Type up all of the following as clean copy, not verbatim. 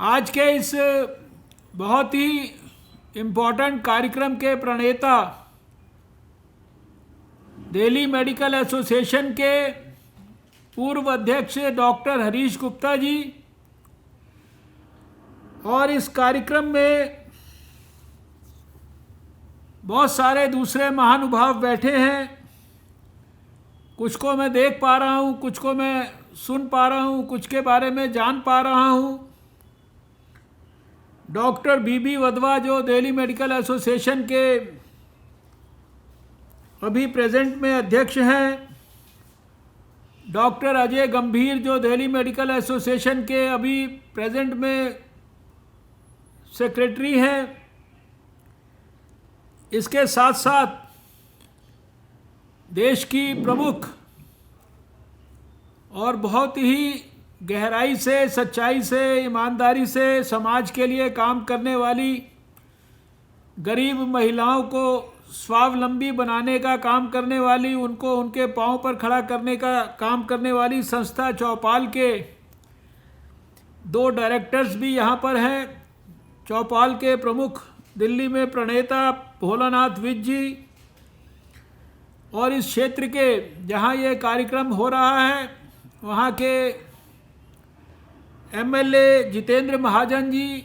आज के इस बहुत ही इम्पोर्टेंट कार्यक्रम के प्रणेता दिल्ली मेडिकल एसोसिएशन के पूर्व अध्यक्ष डॉक्टर हरीश गुप्ता जी और इस कार्यक्रम में बहुत सारे दूसरे महानुभाव बैठे हैं। कुछ को मैं देख पा रहा हूँ, कुछ को मैं सुन पा रहा हूँ, कुछ के बारे में जान पा रहा हूँ। डॉक्टर बीबी वधवा जो दिल्ली मेडिकल एसोसिएशन के अभी प्रेजेंट में अध्यक्ष हैं, डॉक्टर अजय गंभीर जो दिल्ली मेडिकल एसोसिएशन के अभी प्रेजेंट में सेक्रेटरी हैं। इसके साथ साथ देश की प्रमुख और बहुत ही गहराई से, सच्चाई से, ईमानदारी से समाज के लिए काम करने वाली, गरीब महिलाओं को स्वावलंबी बनाने का काम करने वाली, उनको उनके पांव पर खड़ा करने का काम करने वाली संस्था चौपाल के 2 डायरेक्टर्स भी यहाँ पर हैं। चौपाल के प्रमुख दिल्ली में प्रणेता भोलानाथ विज जी और इस क्षेत्र के जहाँ ये कार्यक्रम हो रहा है वहाँ के एमएलए जितेंद्र महाजन जी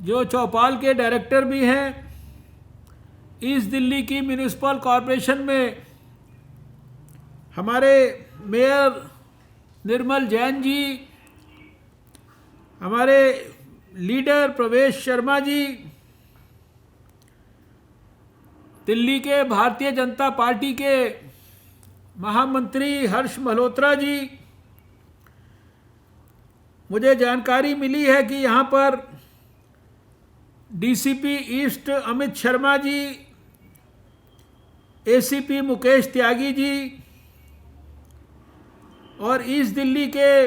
जो चौपाल के डायरेक्टर भी हैं। ईस्ट दिल्ली की म्यूनिसिपल कॉरपोरेशन में हमारे मेयर निर्मल जैन जी, हमारे लीडर प्रवेश शर्मा जी, दिल्ली के भारतीय जनता पार्टी के महामंत्री हर्ष मल्होत्रा जी। मुझे जानकारी मिली है कि यहाँ पर DCP east Amit Sharma ji, ACP Mukesh Tyagi ji और ईस्ट दिल्ली के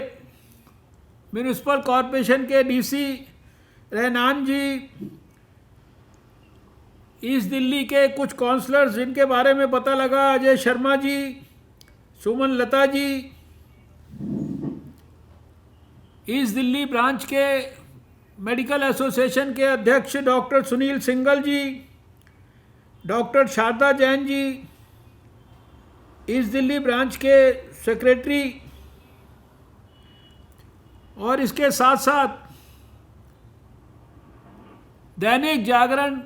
म्यूनिसिपल कॉरपोरेशन के डीसी रहनान जी, ईस्ट दिल्ली के कुछ काउंसलर्स जिनके बारे में पता लगा, अजय शर्मा जी, सुमन लता जी, ईस्ट दिल्ली ब्रांच के मेडिकल एसोसिएशन के अध्यक्ष डॉक्टर सुनील सिंगल जी, doctor Sharda Jain ji, east Delhi branch के सेक्रेटरी और इसके साथ साथ दैनिक जागरण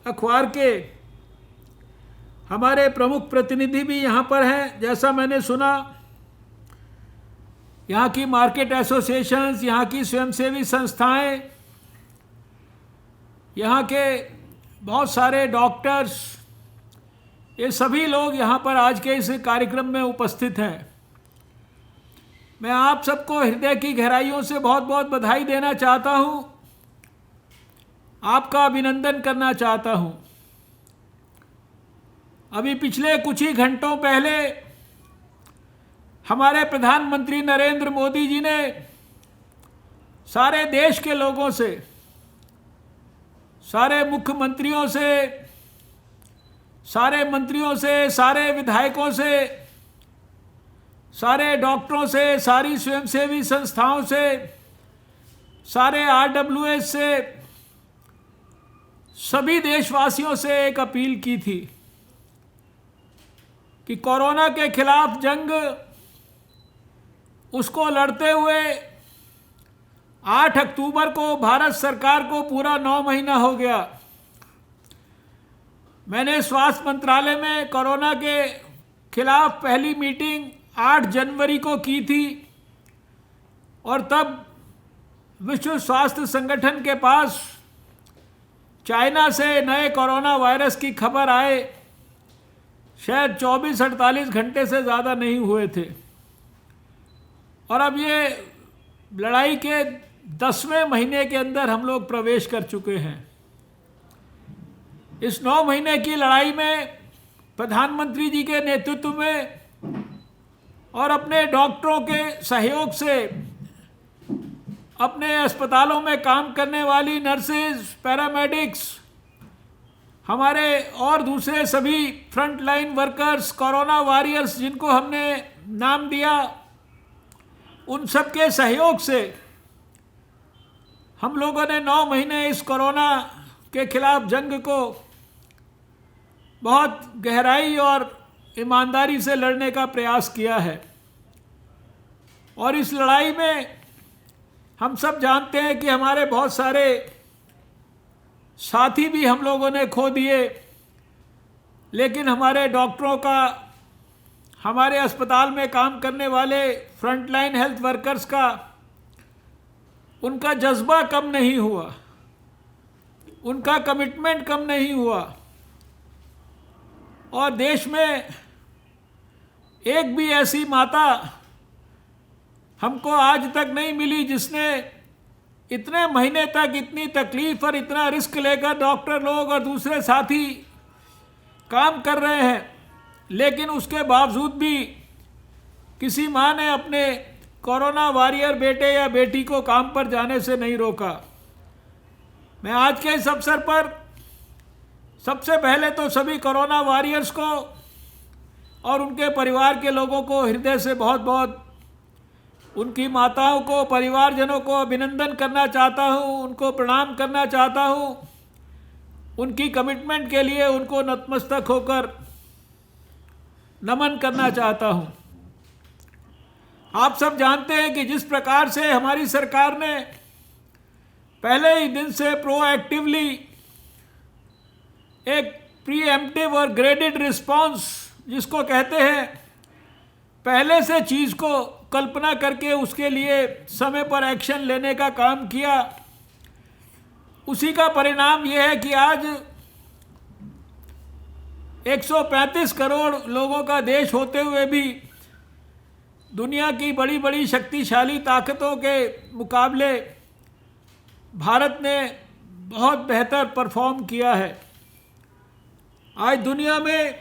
अखबार के हमारे प्रमुख प्रतिनिधि भी यहाँ पर हैं। जैसा मैंने सुना, यहाँ की मार्केट एसोसिएशंस, यहाँ की स्वयंसेवी संस्थाएं, यहाँ के बहुत सारे डॉक्टर्स, ये सभी लोग यहाँ पर आज के इस कार्यक्रम में उपस्थित हैं। मैं आप सबको हृदय की गहराइयों से बहुत बहुत बधाई देना चाहता हूँ, आपका अभिनंदन करना चाहता हूँ। अभी पिछले कुछ ही घंटों पहले हमारे प्रधानमंत्री नरेंद्र मोदी जी ने सारे देश के लोगों से, सारे मुख्यमंत्रियों से, सारे मंत्रियों से, सारे विधायकों से, सारे डॉक्टरों से, सारी स्वयंसेवी संस्थाओं से, सारे आरडब्ल्यूएस से, सभी देशवासियों से एक अपील की थी कि कोरोना के खिलाफ जंग, उसको लड़ते हुए 8 अक्टूबर को भारत सरकार को पूरा 9 महीना हो गया। मैंने स्वास्थ्य मंत्रालय में कोरोना के खिलाफ पहली मीटिंग 8 जनवरी को की थी और तब विश्व स्वास्थ्य संगठन के पास चाइना से नए कोरोना वायरस की खबर आए शायद 24-48 घंटे से ज़्यादा नहीं हुए थे और अब ये लड़ाई के 10वें महीने के अंदर हम लोग प्रवेश कर चुके हैं। इस 9 महीने की लड़ाई में प्रधानमंत्री जी के नेतृत्व में और अपने डॉक्टरों के सहयोग से, अपने अस्पतालों में काम करने वाली नर्सेज, पैरामेडिक्स, हमारे और दूसरे सभी front line workers, corona warriors जिनको हमने नाम दिया, उन सब के सहयोग से हम लोगों ने 9 महीने इस कोरोना के खिलाफ जंग को बहुत गहराई और ईमानदारी से लड़ने का प्रयास किया है। और इस लड़ाई में हम सब जानते हैं कि हमारे बहुत सारे साथी भी हम लोगों ने खो दिए, लेकिन हमारे डॉक्टरों का, हमारे अस्पताल में काम करने वाले फ्रंटलाइन हेल्थ वर्कर्स का, उनका जज्बा कम नहीं हुआ, उनका कमिटमेंट कम नहीं हुआ। और देश में एक भी ऐसी माता हमको आज तक नहीं मिली जिसने इतने महीने तक इतनी तकलीफ और इतना रिस्क लेकर डॉक्टर लोग और दूसरे साथी काम कर रहे हैं, लेकिन उसके बावजूद भी किसी माँ ने अपने कोरोना वॉरियर बेटे या बेटी को काम पर जाने से नहीं रोका। मैं आज के इस अवसर पर सबसे पहले तो सभी कोरोना वॉरियर्स को और उनके परिवार के लोगों को हृदय से बहुत बहुत, उनकी माताओं को, परिवारजनों को अभिनंदन करना चाहता हूँ, उनको प्रणाम करना चाहता हूँ। उनकी कमिटमेंट के लिए उनको नतमस्तक होकर नमन करना चाहता हूँ। आप सब जानते हैं कि जिस प्रकार से हमारी सरकार ने पहले ही दिन से प्रोएक्टिवली एक प्रीएम्प्टिव और ग्रेडेड रिस्पांस जिसको कहते हैं, पहले से चीज़ को कल्पना करके उसके लिए समय पर एक्शन लेने का काम किया, उसी का परिणाम यह है कि आज 135 करोड़ लोगों का देश होते हुए भी दुनिया की बड़ी बड़ी शक्तिशाली ताकतों के मुकाबले भारत ने बहुत बेहतर परफॉर्म किया है। आज दुनिया में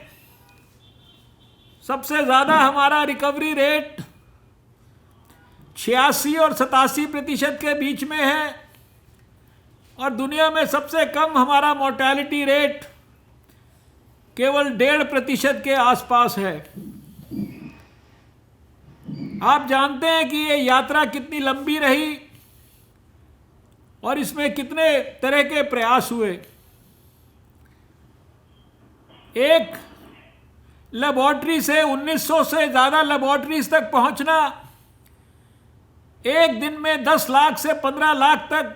सबसे ज़्यादा हमारा रिकवरी रेट 86 और 87% के बीच में है, और दुनिया में सबसे कम हमारा मोर्टेलिटी रेट केवल 1.5% के आसपास है। आप जानते हैं कि ये यात्रा कितनी लंबी रही और इसमें कितने तरह के प्रयास हुए। एक लेबॉर्ट्री से 1900 से ज़्यादा लेबॉर्ट्रीज तक पहुंचना, एक दिन में 10 लाख से 15 लाख तक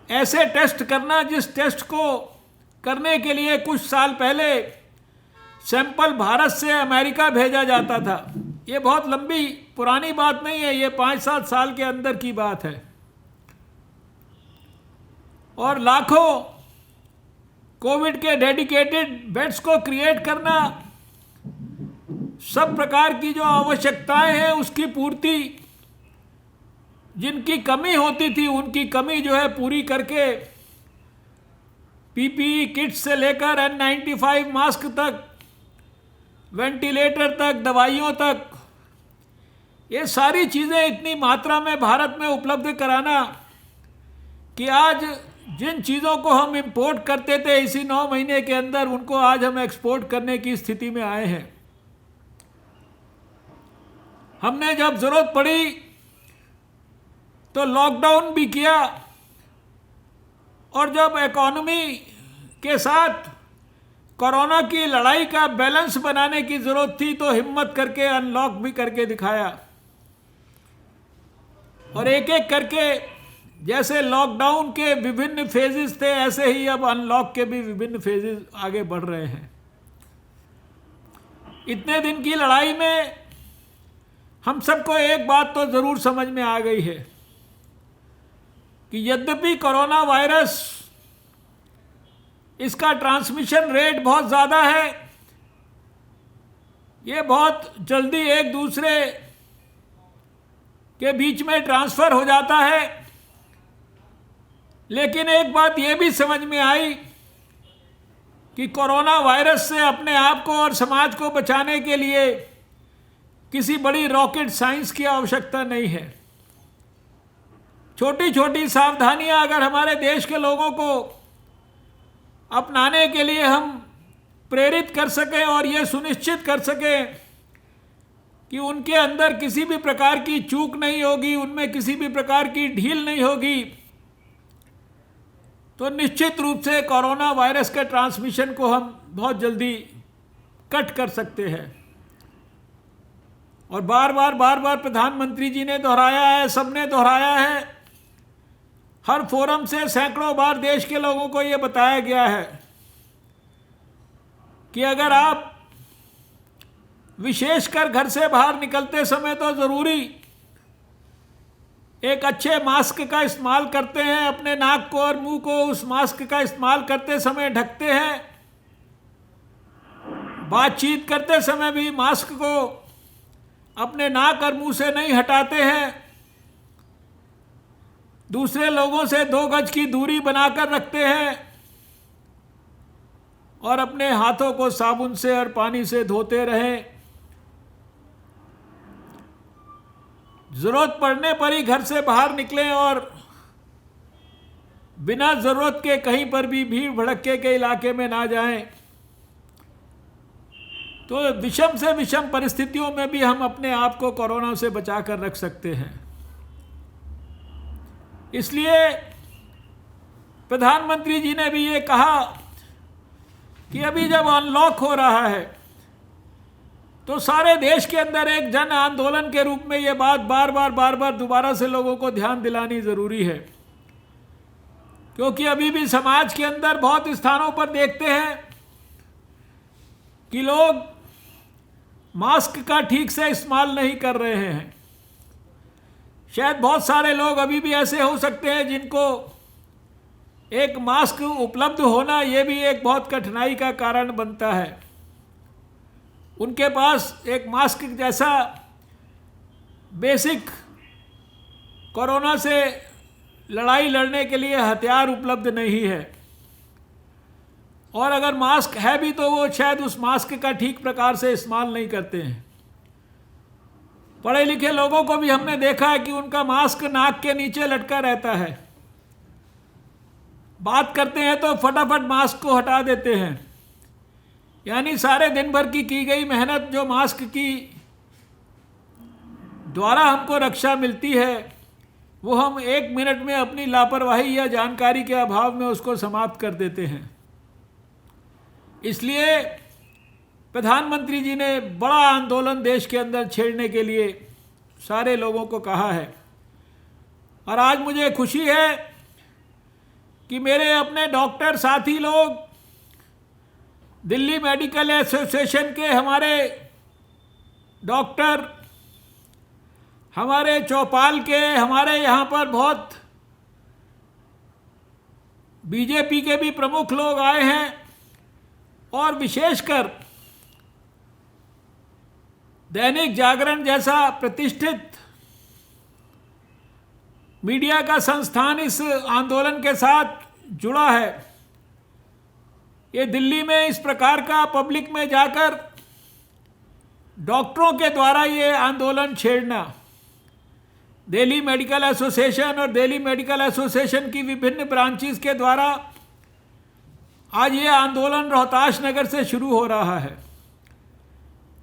ऐसे टेस्ट करना जिस टेस्ट को करने के लिए कुछ साल पहले सैंपल भारत से अमेरिका भेजा जाता था। ये बहुत लंबी पुरानी बात नहीं है, ये 5-7 साल के अंदर की बात है। और लाखों कोविड के डेडिकेटेड बेड्स को क्रिएट करना, सब प्रकार की जो आवश्यकताएं हैं उसकी पूर्ति, जिनकी कमी होती थी उनकी कमी जो है पूरी करके, पीपीई किट से लेकर N95 मास्क तक, वेंटिलेटर तक, दवाइयों तक, ये सारी चीज़ें इतनी मात्रा में भारत में उपलब्ध कराना कि आज जिन चीज़ों को हम इंपोर्ट करते थे इसी 9 महीने के अंदर, उनको आज हम एक्सपोर्ट करने की स्थिति में आए हैं। हमने जब ज़रूरत पड़ी तो लॉकडाउन भी किया, और जब इकोनॉमी के साथ कोरोना की लड़ाई का बैलेंस बनाने की ज़रूरत थी तो हिम्मत करके अनलॉक भी करके दिखाया। और एक एक करके जैसे लॉकडाउन के विभिन्न फेजेस थे, ऐसे ही अब अनलॉक के भी विभिन्न फेजेस आगे बढ़ रहे हैं। इतने दिन की लड़ाई में हम सबको एक बात तो ज़रूर समझ में आ गई है कि यद्यपि कोरोना वायरस, इसका ट्रांसमिशन रेट बहुत ज़्यादा है, ये बहुत जल्दी एक दूसरे के बीच में ट्रांसफ़र हो जाता है, लेकिन एक बात ये भी समझ में आई कि कोरोना वायरस से अपने आप को और समाज को बचाने के लिए किसी बड़ी रॉकेट साइंस की आवश्यकता नहीं है। छोटी छोटी सावधानियां अगर हमारे देश के लोगों को अपनाने के लिए हम प्रेरित कर सकें और ये सुनिश्चित कर सकें कि उनके अंदर किसी भी प्रकार की चूक नहीं होगी, उनमें किसी भी प्रकार की ढील नहीं होगी, तो निश्चित रूप से कोरोना वायरस के ट्रांसमिशन को हम बहुत जल्दी कट कर सकते हैं। और बार बार प्रधानमंत्री जी ने दोहराया है, सबने दोहराया है, हर फोरम से सैकड़ों बार देश के लोगों को ये बताया गया है कि अगर आप विशेषकर घर से बाहर निकलते समय तो ज़रूरी एक अच्छे मास्क का इस्तेमाल करते हैं, अपने नाक को और मुंह को उस मास्क का इस्तेमाल करते समय ढकते हैं, बातचीत करते समय भी मास्क को अपने नाक और मुंह से नहीं हटाते हैं, दूसरे लोगों से 2 गज की दूरी बनाकर रखते हैं और अपने हाथों को साबुन से और पानी से धोते रहें। ज़रूरत पड़ने पर ही घर से बाहर निकलें और बिना ज़रूरत के कहीं पर भी भीड़ भड़क्के के इलाके में ना जाएं। तो विषम से विषम परिस्थितियों में भी हम अपने आप को कोरोना से बचा कर रख सकते हैं। इसलिए प्रधानमंत्री जी ने भी ये कहा कि अभी जब अनलॉक हो रहा है तो सारे देश के अंदर एक जन आंदोलन के रूप में ये बात बार बार दोबारा से लोगों को ध्यान दिलानी ज़रूरी है, क्योंकि अभी भी समाज के अंदर बहुत स्थानों पर देखते हैं कि लोग मास्क का ठीक से इस्तेमाल नहीं कर रहे हैं। शायद बहुत सारे लोग अभी भी ऐसे हो सकते हैं जिनको एक मास्क उपलब्ध होना ये भी एक बहुत कठिनाई का कारण बनता है। उनके पास एक मास्क जैसा बेसिक कोरोना से लड़ाई लड़ने के लिए हथियार उपलब्ध नहीं है, और अगर मास्क है भी तो वो शायद उस मास्क का ठीक प्रकार से इस्तेमाल नहीं करते हैं। पढ़े लिखे लोगों को भी हमने देखा है कि उनका मास्क नाक के नीचे लटका रहता है, बात करते हैं तो फटाफट मास्क को हटा देते हैं। यानी सारे दिन भर की गई मेहनत जो मास्क की द्वारा हमको रक्षा मिलती है वो हम 1 मिनट में अपनी लापरवाही या जानकारी के अभाव में उसको समाप्त कर देते हैं। इसलिए प्रधानमंत्री जी ने बड़ा आंदोलन देश के अंदर छेड़ने के लिए सारे लोगों को कहा है। और आज मुझे खुशी है कि मेरे अपने डॉक्टर साथी लोग, दिल्ली मेडिकल एसोसिएशन के हमारे डॉक्टर, हमारे चौपाल के, हमारे यहाँ पर बहुत बीजेपी के भी प्रमुख लोग आए हैं, और विशेषकर दैनिक जागरण जैसा प्रतिष्ठित मीडिया का संस्थान इस आंदोलन के साथ जुड़ा है। ये दिल्ली में इस प्रकार का पब्लिक में जाकर डॉक्टरों के द्वारा ये आंदोलन छेड़ना, दिल्ली मेडिकल एसोसिएशन और दिल्ली मेडिकल एसोसिएशन की विभिन्न ब्रांचेस के द्वारा आज ये आंदोलन रोहतास नगर से शुरू हो रहा है।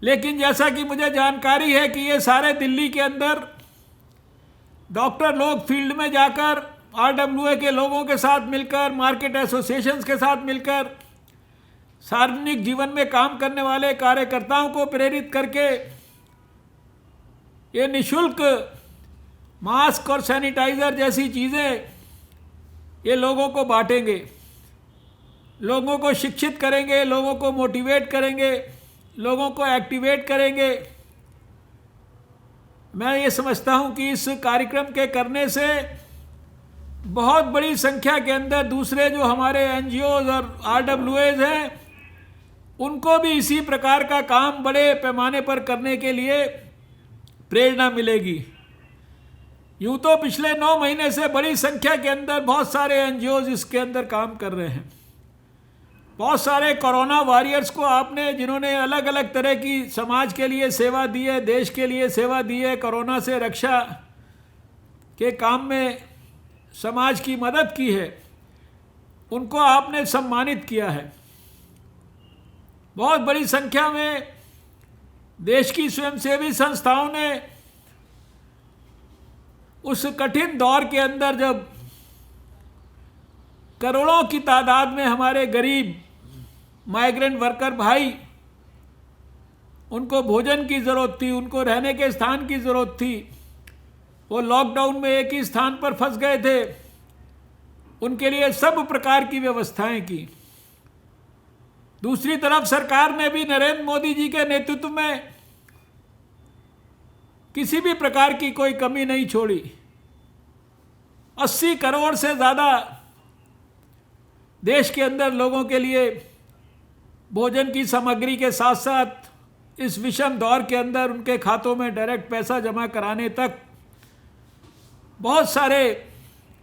लेकिन जैसा कि मुझे जानकारी है कि ये सारे दिल्ली के अंदर डॉक्टर लोग फील्ड में जाकर आरडब्ल्यूए के लोगों के साथ मिलकर, मार्केट एसोसिएशंस के साथ मिलकर, सार्वजनिक जीवन में काम करने वाले कार्यकर्ताओं को प्रेरित करके ये निःशुल्क मास्क और सैनिटाइज़र जैसी चीज़ें ये लोगों को बांटेंगे, लोगों को शिक्षित करेंगे, लोगों को मोटिवेट करेंगे, लोगों को एक्टिवेट करेंगे। मैं ये समझता हूँ कि इस कार्यक्रम के करने से बहुत बड़ी संख्या के अंदर दूसरे जो हमारे एनजीओज और आरडब्ल्यूएज हैं उनको भी इसी प्रकार का काम बड़े पैमाने पर करने के लिए प्रेरणा मिलेगी। यूँ तो पिछले 9 महीने से बड़ी संख्या के अंदर बहुत सारे एनजीओज इसके अंदर काम कर रहे हैं। बहुत सारे कोरोना वॉरियर्स को आपने, जिन्होंने अलग अलग तरह की समाज के लिए सेवा दी है, देश के लिए सेवा दी है, कोरोना से रक्षा के काम में समाज की मदद की है, उनको आपने सम्मानित किया है। बहुत बड़ी संख्या में देश की स्वयंसेवी संस्थाओं ने उस कठिन दौर के अंदर जब करोड़ों की तादाद में हमारे गरीब माइग्रेंट वर्कर भाई, उनको भोजन की ज़रूरत थी, उनको रहने के स्थान की ज़रूरत थी, वो लॉकडाउन में एक ही स्थान पर फंस गए थे, उनके लिए सब प्रकार की व्यवस्थाएं की। दूसरी तरफ सरकार ने भी नरेंद्र मोदी जी के नेतृत्व में किसी भी प्रकार की कोई कमी नहीं छोड़ी। 80 करोड़ से ज़्यादा देश के अंदर लोगों के लिए भोजन की सामग्री के साथ साथ इस विषम दौर के अंदर उनके खातों में डायरेक्ट पैसा जमा कराने तक बहुत सारे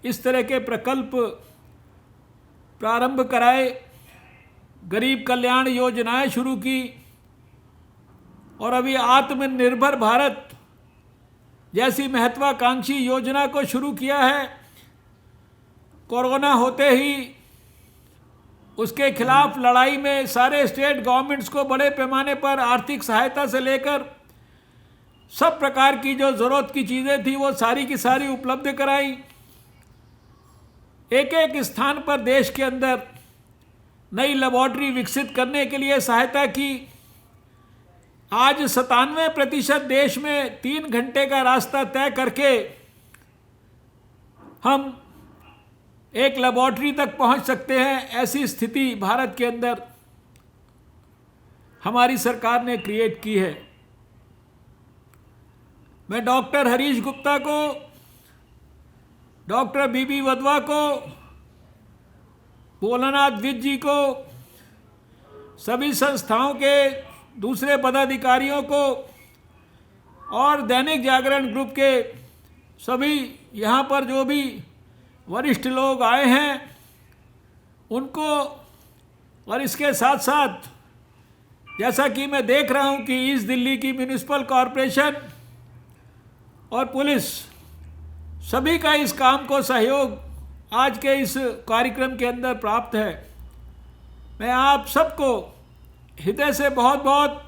इस तरह के प्रकल्प प्रारंभ कराए, गरीब कल्याण योजनाएं शुरू की, और अभी आत्मनिर्भर भारत जैसी महत्वाकांक्षी योजना को शुरू किया है। कोरोना होते ही उसके खिलाफ लड़ाई में सारे स्टेट गवर्नमेंट्स को बड़े पैमाने पर आर्थिक सहायता से लेकर सब प्रकार की जो ज़रूरत की चीज़ें थी वो सारी की सारी उपलब्ध कराई। एक एक स्थान पर देश के अंदर नई लेबॉर्ट्री विकसित करने के लिए सहायता की। आज 97% देश में 3 घंटे का रास्ता तय करके हम एक लेबॉर्ट्री तक पहुंच सकते हैं। ऐसी स्थिति भारत के अंदर हमारी सरकार ने क्रिएट की है। मैं डॉक्टर हरीश गुप्ता को, डॉक्टर बीबी वधवा को, भोलानाथ विज जी को, सभी संस्थाओं के दूसरे पदाधिकारियों को और दैनिक जागरण ग्रुप के सभी यहाँ पर जो भी वरिष्ठ लोग आए हैं उनको, और इसके साथ साथ जैसा कि मैं देख रहा हूँ कि ईस्ट दिल्ली की म्यूनिसिपल कॉरपोरेशन और पुलिस सभी का इस काम को सहयोग आज के इस कार्यक्रम के अंदर प्राप्त है। मैं आप सबको हृदय से बहुत बहुत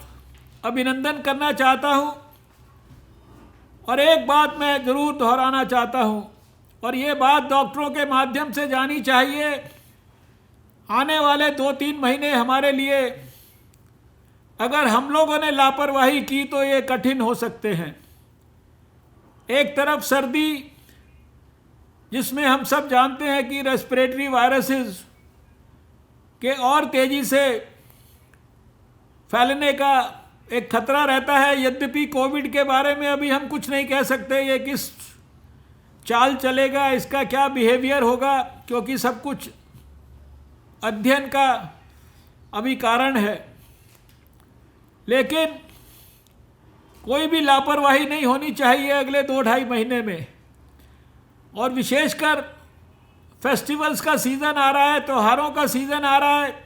अभिनंदन करना चाहता हूं। और एक बात मैं ज़रूर दोहराना चाहता हूं, और ये बात डॉक्टरों के माध्यम से जानी चाहिए। आने वाले 2-3 महीने हमारे लिए अगर हम लोगों ने लापरवाही की तो ये कठिन हो सकते हैं। एक तरफ सर्दी, जिसमें हम सब जानते हैं कि रेस्पिरेटरी वायरसेस के और तेज़ी से फैलने का एक खतरा रहता है। यद्यपि कोविड के बारे में अभी हम कुछ नहीं कह सकते, ये किस चाल चलेगा, इसका क्या बिहेवियर होगा, क्योंकि सब कुछ अध्ययन का अभी कारण है। लेकिन कोई भी लापरवाही नहीं होनी चाहिए अगले 2-2.5 महीने में। और विशेषकर फेस्टिवल्स का सीज़न आ रहा है, त्योहारों का सीज़न आ रहा है,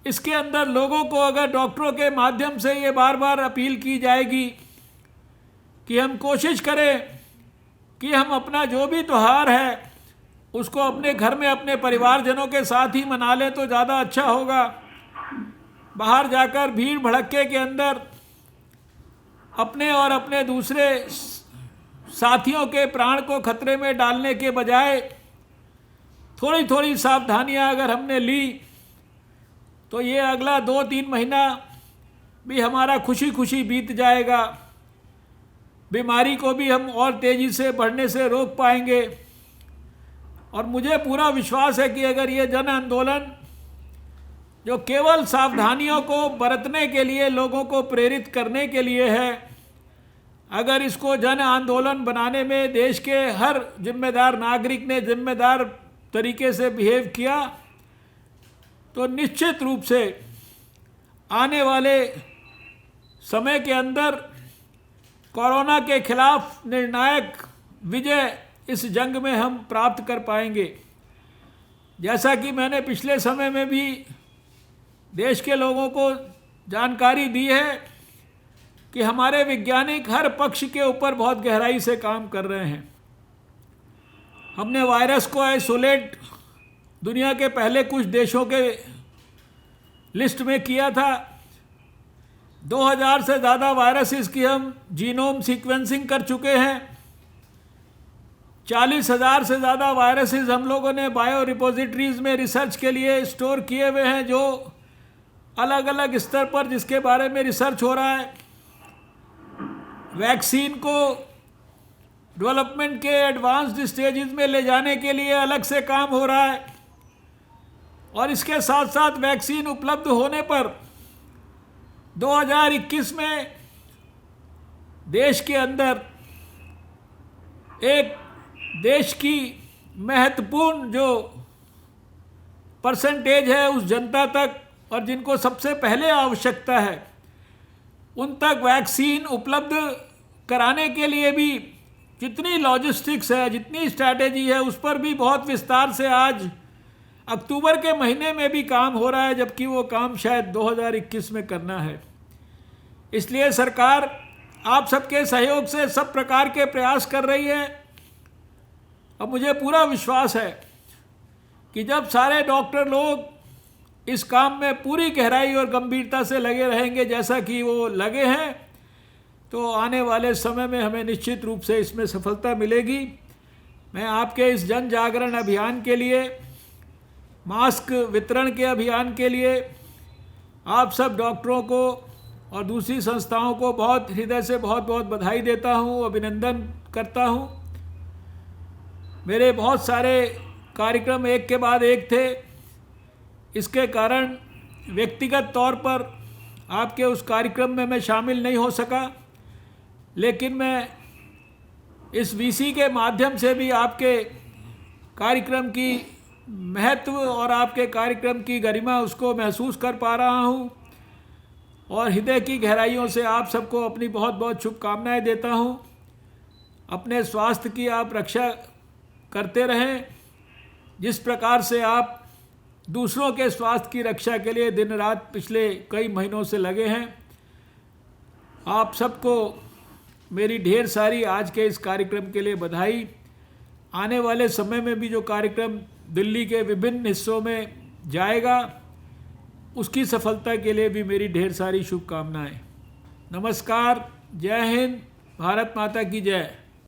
इसके अंदर लोगों को अगर डॉक्टरों के माध्यम से ये बार बार अपील की जाएगी कि हम कोशिश करें कि हम अपना जो भी त्यौहार है उसको अपने घर में अपने परिवारजनों के साथ ही मना लें तो ज़्यादा अच्छा होगा। बाहर जाकर भीड़ भड़क्के के अंदर अपने और अपने दूसरे साथियों के प्राण को खतरे में डालने के बजाय थोड़ी थोड़ी सावधानियां अगर हमने ली तो ये अगला 2-3 महीना भी हमारा खुशी खुशी बीत जाएगा। बीमारी को भी हम और तेज़ी से बढ़ने से रोक पाएंगे। और मुझे पूरा विश्वास है कि अगर ये जन आंदोलन जो केवल सावधानियों को बरतने के लिए, लोगों को प्रेरित करने के लिए है, अगर इसको जन आंदोलन बनाने में देश के हर जिम्मेदार नागरिक ने जिम्मेदार तरीके से बिहेव किया तो निश्चित रूप से आने वाले समय के अंदर कोरोना के खिलाफ निर्णायक विजय इस जंग में हम प्राप्त कर पाएंगे। जैसा कि मैंने पिछले समय में भी देश के लोगों को जानकारी दी है कि हमारे वैज्ञानिक हर पक्ष के ऊपर बहुत गहराई से काम कर रहे हैं। हमने वायरस को आइसोलेट दुनिया के पहले कुछ देशों के लिस्ट में किया था। 2000 से ज़्यादा वायरसेस की हम जीनोम सीक्वेंसिंग कर चुके हैं। 40,000 से ज़्यादा वायरसेस हम लोगों ने बायो रिपोजिटरीज में रिसर्च के लिए स्टोर किए हुए हैं, जो अलग अलग स्तर पर जिसके बारे में रिसर्च हो रहा है। वैक्सीन को डेवलपमेंट के एडवांस्ड स्टेजेस में ले जाने के लिए अलग से काम हो रहा है, और इसके साथ साथ वैक्सीन उपलब्ध होने पर 2021 में देश के अंदर एक देश की महत्वपूर्ण जो परसेंटेज है उस जनता तक, और जिनको सबसे पहले आवश्यकता है, उन तक वैक्सीन उपलब्ध कराने के लिए भी जितनी लॉजिस्टिक्स है, जितनी स्ट्रैटेजी है, उस पर भी बहुत विस्तार से आज अक्टूबर के महीने में भी काम हो रहा है, जबकि वो काम शायद 2021 में करना है। इसलिए सरकार आप सबके सहयोग से सब प्रकार के प्रयास कर रही है। अब मुझे पूरा विश्वास है कि जब सारे डॉक्टर लोग इस काम में पूरी गहराई और गंभीरता से लगे रहेंगे जैसा कि वो लगे हैं, तो आने वाले समय में हमें निश्चित रूप से इसमें सफलता मिलेगी। मैं आपके इस जन जागरण अभियान के लिए, मास्क वितरण के अभियान के लिए आप सब डॉक्टरों को और दूसरी संस्थाओं को बहुत हृदय से बहुत बहुत बधाई देता हूँ, अभिनंदन करता हूँ। मेरे बहुत सारे कार्यक्रम एक के बाद एक थे, इसके कारण व्यक्तिगत तौर पर आपके उस कार्यक्रम में मैं शामिल नहीं हो सका, लेकिन मैं इस वीसी के माध्यम से भी आपके कार्यक्रम की महत्व और आपके कार्यक्रम की गरिमा उसको महसूस कर पा रहा हूँ, और हृदय की गहराइयों से आप सबको अपनी बहुत बहुत शुभकामनाएं देता हूँ। अपने स्वास्थ्य की आप रक्षा करते रहें, जिस प्रकार से आप दूसरों के स्वास्थ्य की रक्षा के लिए दिन रात पिछले कई महीनों से लगे हैं। आप सबको मेरी ढेर सारी आज के इस कार्यक्रम के लिए बधाई। आने वाले समय में भी जो कार्यक्रम दिल्ली के विभिन्न हिस्सों में जाएगा, उसकी सफलता के लिए भी मेरी ढेर सारी शुभकामनाएं। नमस्कार, जय हिंद, भारत माता की जय।